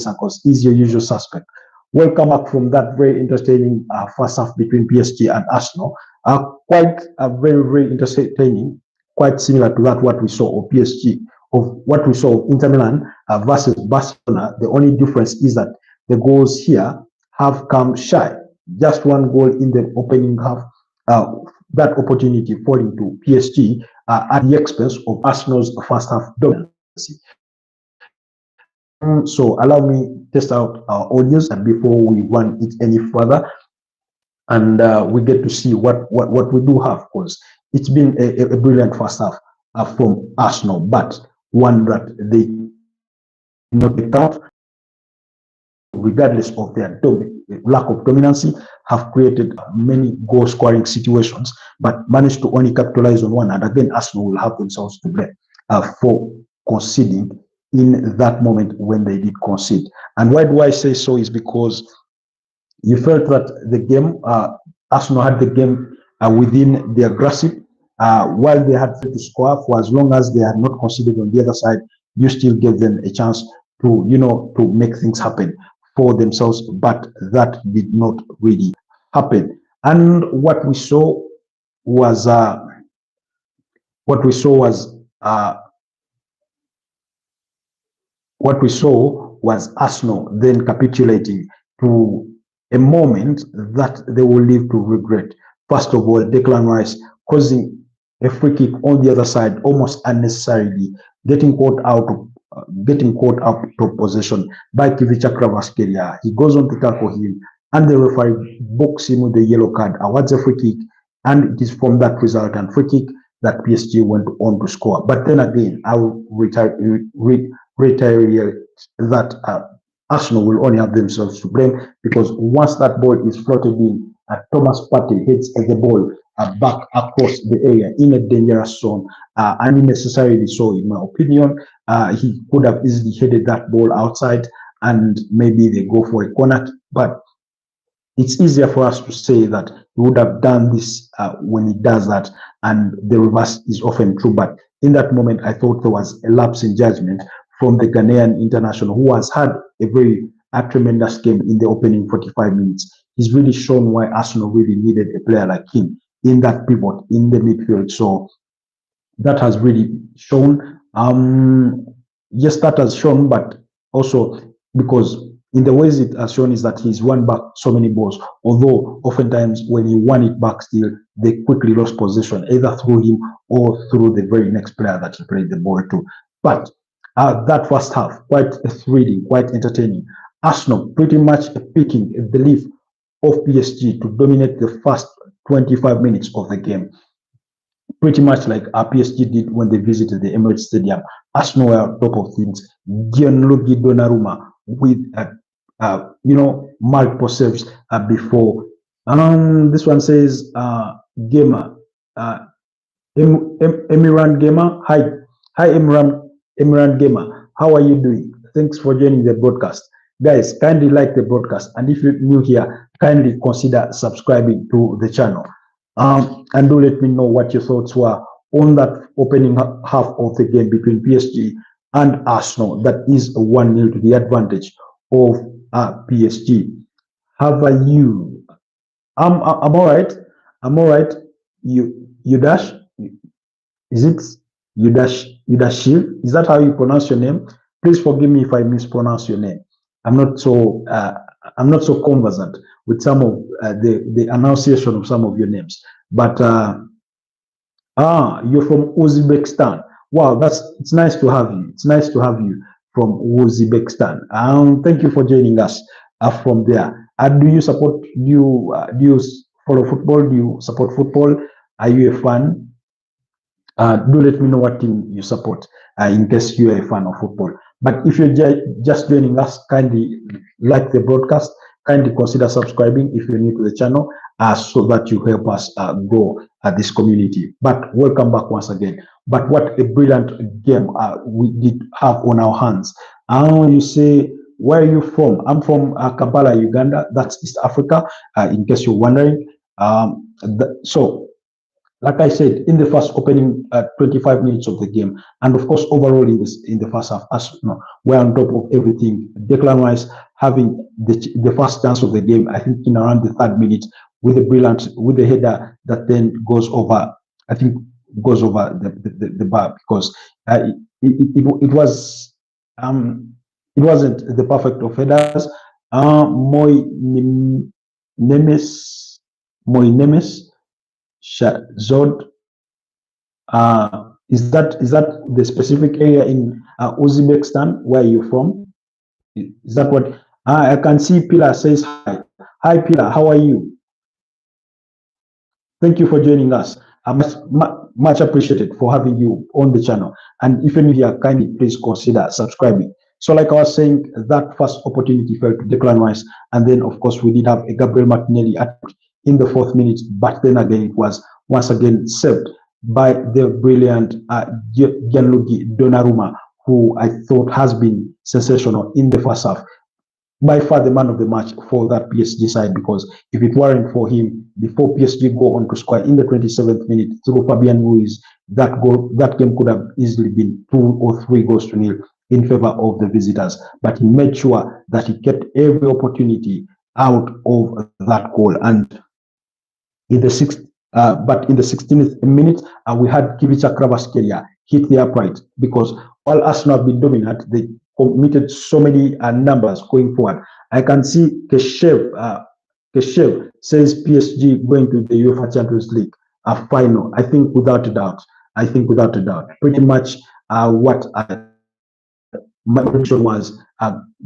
Sankos is your usual suspect. Welcome back from that very entertaining first half between PSG and Arsenal. Quite very, very entertaining, quite similar to that what we saw of PSG, of what we saw of Inter Milan versus Barcelona. The only difference is that the goals here have come shy. Just one goal in the opening half, that opportunity falling to PSG at the expense of Arsenal's first half dominance. So allow me test out our audios before we run it any further, and we get to see what we do have, because it's been a brilliant first half from Arsenal, but one that they not get out, regardless of their lack of dominancy, have created many goal scoring situations, but managed to only capitalize on one. And again, Arsenal will have themselves to blame for conceding in that moment when they did concede. And why do I say so is because you felt that the game, Arsenal had the game within their grasp, while they had to score for as long as they had not conceded on the other side. You still gave them a chance to, to make things happen for themselves, but that did not really happen. And what we saw was Arsenal then capitulating to a moment that they will live to regret. First of all, Declan Rice causing a free kick on the other side almost unnecessarily, getting caught out of possession by Kivicha Kvaratskhelia. He goes on to tackle him, and the referee books him with the yellow card, awards a free kick, and it is from that resultant free kick that PSG went on to score. But then again, I will reiterate that Arsenal will only have themselves to blame, because once that ball is floated in, Thomas Partey hits the ball back across the area in a dangerous zone, unnecessarily so, in my opinion. He could have easily headed that ball outside, and maybe they go for a corner. But it's easier for us to say that he would have done this when he does that, and the reverse is often true. But in that moment, I thought there was a lapse in judgment from the Ghanaian international, who has had a very tremendous game in the opening 45 minutes. He's really shown why Arsenal really needed a player like him in that pivot in the midfield. So that has really shown. Yes, that has shown, but also because in the ways it has shown is that he's won back so many balls, although oftentimes when he won it back still, they quickly lost possession, either through him or through the very next player that he played the ball to. But that first half, quite thrilling, quite entertaining. Arsenal pretty much picking the leaf of PSG to dominate the first 25 minutes of the game, pretty much like PSG did when they visited the Emirates Stadium. Arsenal were on top of things. Gianluigi Donnarumma with multiple saves before. This one says Gamer, Emiran Gamer. Hi Emiran Gamer. How are you doing? Thanks for joining the broadcast. Guys, kindly like the broadcast, and if you're new here, kindly consider subscribing to the channel. And do let me know what your thoughts were on that opening half of the game between PSG and Arsenal. That is 1-0 to the advantage of PSG. How are you? I'm all right. I'm all right. You dash? Is it Yudashir? Is that how you pronounce your name? Please forgive me if I mispronounce your name. I'm not so conversant with some of the enunciation of some of your names. But you're from Uzbekistan. Wow, it's nice to have you. It's nice to have you from Uzbekistan. Thank you for joining us from there. Do you support? Do you follow football? Do you support football? Are you a fan? Do let me know what team you support in case you are a fan of football. But if you're just joining us, kindly like the broadcast, kindly consider subscribing if you're new to the channel, so that you help us grow this community. But welcome back once again. But what a brilliant game we did have on our hands. You say, where are you from? I'm from Kampala, Uganda. That's East Africa, in case you're wondering. So like I said, in the first opening 25 minutes of the game, and of course overall in the first half, as you know, we're on top of everything. Declan Rice having the first chance of the game, I think in around the third minute, with a brilliant with the header that then goes over. I think goes over the bar because it was it wasn't the perfect of headers. Moy Nemes Moy Nemes Zod. Is that the specific area in Uzbekistan where you're from? Is that what? I can see Pilar says hi. Hi Pilar, how are you? Thank you for joining us. Much appreciated for having you on the channel. And if any of you are kindly, please consider subscribing. So, like I was saying, that first opportunity fell to Declan Rice, and then of course we did have a Gabriel Martinelli in the 4th minute, but then again it was once again saved by the brilliant Gianluigi Donnarumma, who I thought has been sensational in the first half. By far the man of the match for that PSG side, because if it weren't for him, before PSG go on to score in the 27th minute through Fabian Ruiz, that game could have easily been 2 or 3 goals to nil in favor of the visitors. But he made sure that he kept every opportunity out of that goal. And in the 16th minute, we had Kivica Kvaratskhelia hit the upright, because while Arsenal have been dominant, they committed so many numbers going forward. I can see Keshev says PSG going to the UEFA Champions League final. I think without a doubt. Pretty much what my prediction was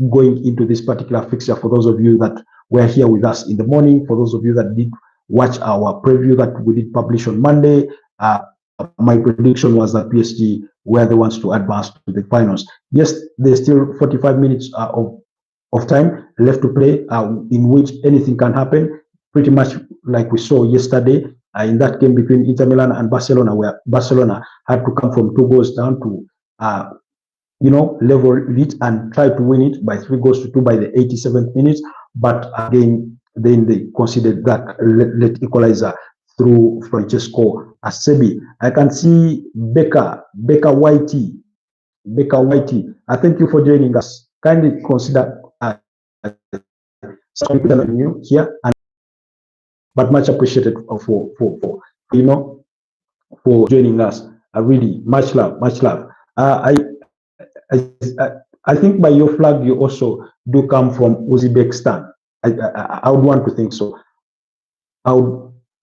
going into this particular fixture. For those of you that were here with us in the morning, for those of you that did watch our preview that we did publish on Monday, my prediction was that PSG were the ones to advance to the finals. Yes, there's still 45 minutes of time left to play, in which anything can happen, pretty much like we saw yesterday in that game between Inter Milan and Barcelona, where Barcelona had to come from 2 goals down to level it and try to win it by 3 goals to 2 by the 87th minute. But again, then they considered that late equalizer through Francesco Acerbi. I can see Becca Whitey. I thank you for joining us. Kindly consider something new here, but much appreciated for joining us. Really much love. I think by your flag you also do come from Uzbekistan. I would want to think so.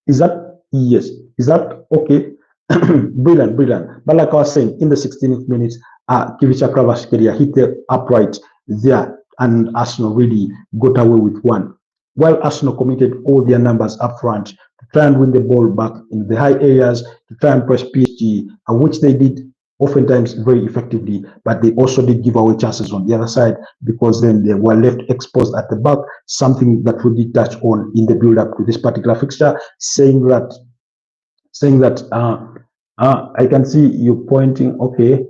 Is that okay? Brilliant. But like I was saying, in the 16th minute, Kivica Kvaratskhelia hit the upright there, and Arsenal really got away with one. While Arsenal committed all their numbers up front to try and win the ball back in the high areas, to try and press PSG, which they did oftentimes very effectively, but they also did give away chances on the other side, because then they were left exposed at the back, something that we did touch on in the build-up to this particular fixture, saying that I can see you pointing, okay,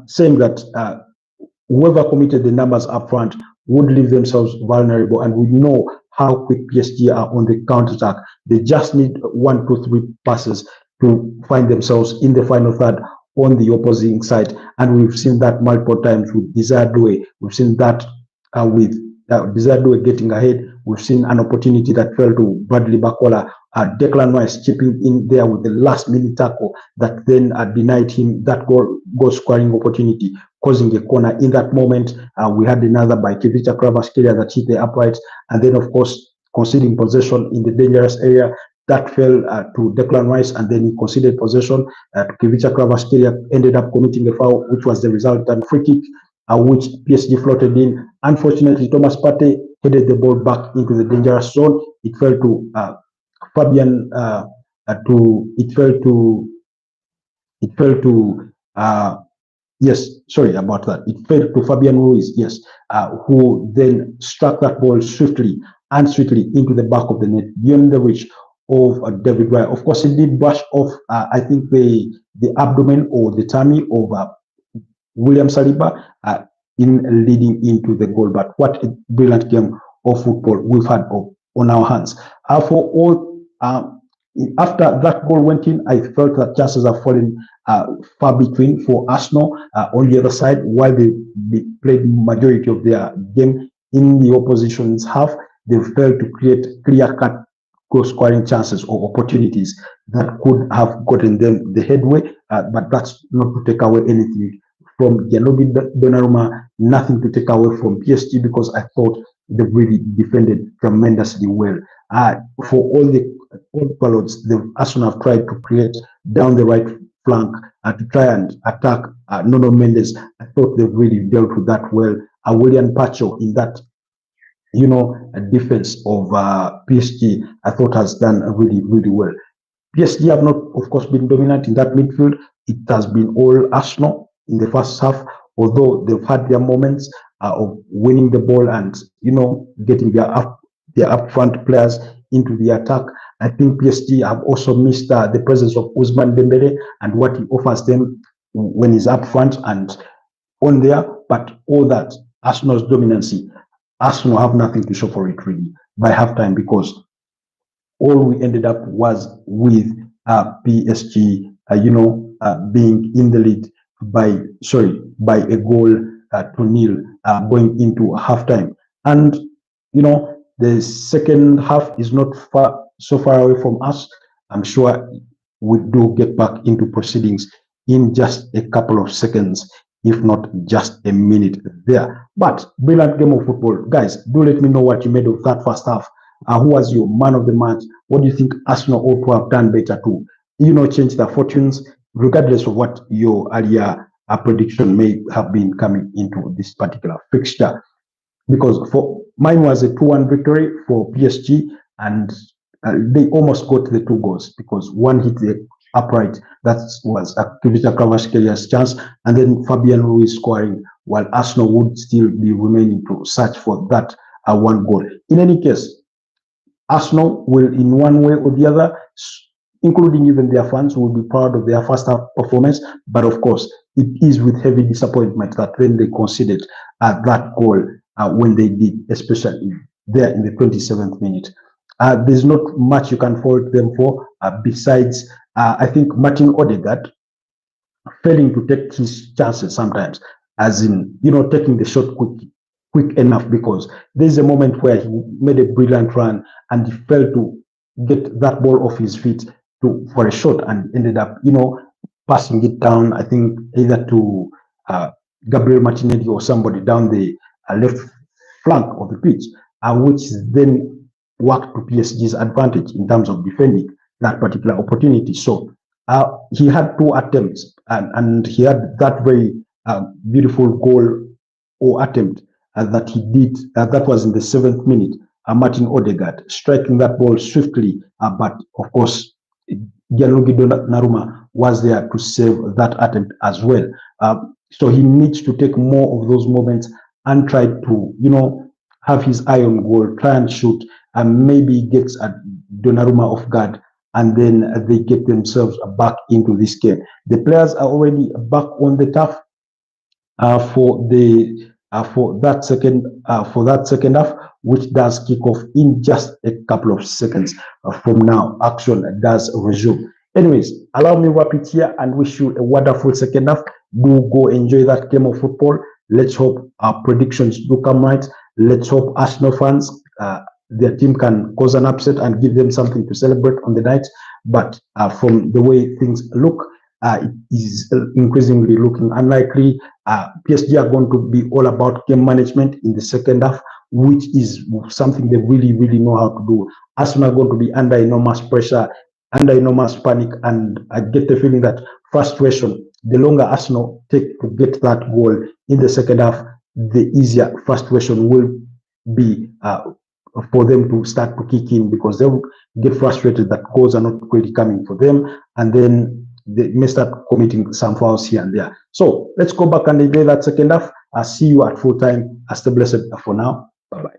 saying that whoever committed the numbers up front would leave themselves vulnerable, and we know how quick PSG are on the counter-attack. They just need 1, 2, 3 passes to find themselves in the final third on the opposing side, and we've seen that multiple times with Desire Doué. We've seen that with Desire Doué getting ahead. We've seen an opportunity that fell to Bradley Bakola. Declan Rice chipping in there with the last-minute tackle that then denied him that goal scoring opportunity, causing a corner. In that moment, we had another by Kivica Kvaratskhelia that hit the upright, and then of course conceding possession in the dangerous area. That fell to Declan Rice, and then he conceded possession. Kivica Kvaratskhelia ended up committing a foul, which was the resultant free kick, which PSG floated in. Unfortunately, Thomas Partey headed the ball back into the dangerous zone. It fell to Fabian. Yes, sorry about that. It fell to Fabian Ruiz, yes, who then struck that ball swiftly into the back of the net, beyond the reach of David Raya. Of course, it did brush off, I think, the abdomen or the tummy of William Saliba in leading into the goal. But what a brilliant game of football we've had on our hands. For all after that goal went in, I felt that chances are falling far between for Arsenal on the other side, while they played majority of their game in the opposition's half. They failed to create clear-cut goal-scoring chances or opportunities that could have gotten them the headway, but that's not to take away anything from Gianluigi Donnarumma, nothing to take away from PSG, because I thought they really defended tremendously well. For all the ballots, the Arsenal have tried to create down the right flank to try and attack Nuno Mendes. I thought they really dealt with that well. William Pacho in that, a defense of PSG, I thought has done really, really well. PSG have not, of course, been dominant in that midfield. It has been all Arsenal in the first half, although they've had their moments of winning the ball and, getting their upfront players into the attack. I think PSG have also missed the presence of Ousmane Dembele and what he offers them when he's up front and on there. But all that, Arsenal's dominancy, Arsenal have nothing to show for it really by halftime, because all we ended up was with PSG, being in the lead by a goal to nil going into halftime. And the second half is not so far away from us. I'm sure we do get back into proceedings in just a couple of seconds, if not just a minute there. But brilliant game of football. Guys, do let me know what you made of that first half. Who was your man of the match? What do you think Arsenal ought to have done better to, change their fortunes, regardless of what your earlier prediction may have been coming into this particular fixture? Because for mine was a 2-1 victory for PSG, and they almost got the 2 goals, because one hit the upright, that was Kvicha Kvaratskhelia chance, and then Fabian Ruiz scoring, while Arsenal would still be remaining to search for that 1 goal. In any case, Arsenal will, in one way or the other, including even their fans, will be proud of their first half performance. But of course, it is with heavy disappointment that when they conceded that goal, when they did, especially there in the 27th minute, there's not much you can fault them for, besides, I think, Martin Odegaard failing to take his chances sometimes, as in, taking the shot quick enough, because there's a moment where he made a brilliant run and he failed to get that ball off his feet for a shot, and ended up, passing it down, I think, either to Gabriel Martinelli or somebody down the left flank of the pitch, which then worked to PSG's advantage in terms of defending that particular opportunity. So he had 2 attempts, and he had that very beautiful goal or attempt that he did. That was in the 7th minute. Martin Odegaard striking that ball swiftly, but of course, Gianluigi Donnarumma was there to save that attempt as well. So he needs to take more of those moments and try to, have his eye on goal, try and shoot, and maybe gets Donnarumma off guard, and then they get themselves back into this game. The players are already back on the turf for that second half, which does kick off in just a couple of seconds from now. Action does resume. Anyways, allow me to wrap it here and wish you a wonderful second half. Do go enjoy that game of football. Let's hope our predictions do come right. Let's hope Arsenal fans, their team can cause an upset and give them something to celebrate on the night. But from the way things look, it is increasingly looking unlikely. PSG are going to be all about game management in the second half, which is something they really, really know how to do. Arsenal are going to be under enormous pressure, under enormous panic, and I get the feeling that frustration, the longer Arsenal take to get that goal in the second half, the easier frustration will be for them to start to kick in, because they'll get frustrated that goals are not really coming for them, and then they may start committing some fouls here and there. So let's go back and enjoy that second half. I'll see you at full time. Stay blessed for now. Bye-bye.